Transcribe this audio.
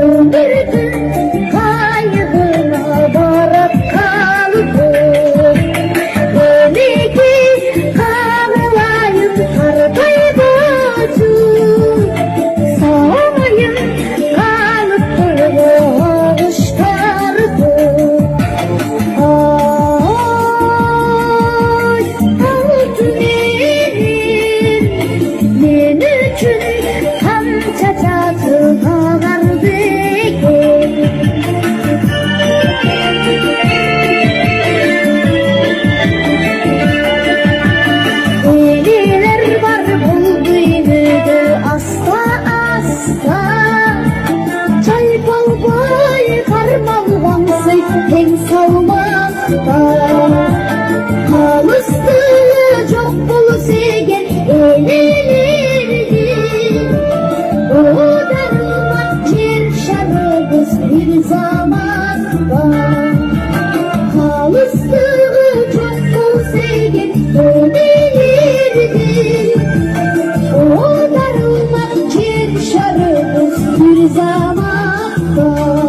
ömrümün kaybına varıp kalıp beni ki kavlayıp harpayı boğdu sağmayın kalıp ağıştardı Hem savmakta halıstığı çok bol sevgen eğlenirdi. O darılmak çerşanımız bir zamanda halıstığı çok bol sevgen eğlenirdi. O darılmak çerşanımız bir zamanda